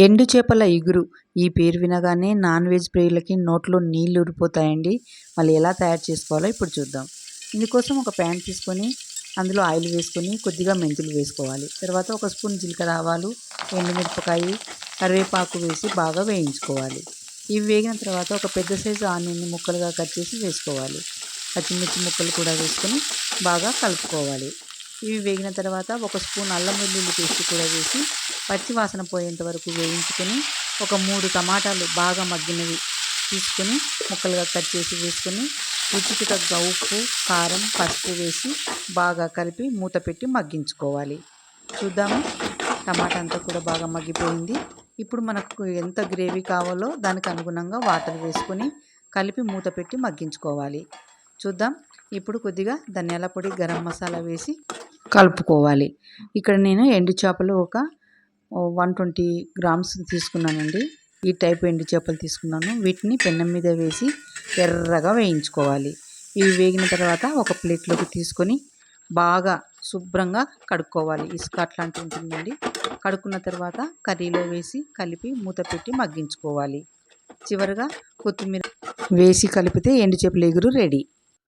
ఎండు చేపల ఇగురు ఈ పేరు వినగానే నాన్ వెజ్ ప్రియులకి నోట్లో నీళ్ళు ఊరిపోతాయండి. మళ్ళీ ఎలా తయారు చేసుకోవాలో ఇప్పుడు చూద్దాం. ఇందుకోసం ఒక ప్యాన్ తీసుకొని అందులో ఆయిల్ వేసుకొని కొద్దిగా మెంతులు వేసుకోవాలి. తర్వాత ఒక స్పూన్ జీలకర్ర ఆవాలు, ఎండుమిరపకాయ, కరివేపాకు వేసి బాగా వేయించుకోవాలి. ఇవి వేగిన తర్వాత ఒక పెద్ద సైజు ఆనియన్ని ముక్కలుగా కట్ చేసి వేసుకోవాలి. పచ్చిమిర్చి ముక్కలు కూడా వేసుకొని బాగా కలుపుకోవాలి. ఇవి వేగిన తర్వాత ఒక స్పూన్ అల్లం వెల్లుల్లి పేస్ట్ కూడా వేసి పచ్చి వాసన పోయేంత వరకు వేయించుకొని ఒక 3 టమాటాలు బాగా మగ్గినవి తీసుకొని ముక్కలుగా కట్ చేసి వేసుకొని రుచికి తగ్గ ఉప్పు, కారం, పసుపు వేసి బాగా కలిపి మూత పెట్టి మగ్గించుకోవాలి. చూద్దాము, టమాటా అంతా కూడా బాగా మగ్గిపోయింది. ఇప్పుడు మనకు ఎంత గ్రేవీ కావాలో దానికి అనుగుణంగా వాటర్ వేసుకొని కలిపి మూత పెట్టి మగ్గించుకోవాలి. చూద్దాం, ఇప్పుడు కొద్దిగా ధనియాల పొడి, గరం మసాలా వేసి కలుపుకోవాలి. ఇక్కడ నేను ఎండు చేపలు ఒక 120 గ్రామ్స్ తీసుకున్నానండి. ఈ టైప్ ఎండు చేపలు తీసుకున్నాను. వీటిని పెనం మీద వేసి ఎర్రగా వేయించుకోవాలి. ఇవి వేగిన తర్వాత ఒక ప్లేట్లోకి తీసుకొని బాగా శుభ్రంగా కడుక్కోవాలి. ఇసుక అట్లాంటివి ఉంటుందండి. కడుక్కున్న తర్వాత కర్రీలో వేసి కలిపి మూత పెట్టి మగ్గించుకోవాలి. చివరగా కొత్తిమీర వేసి కలిపితే ఎండు చేపల ఎగురు రెడీ.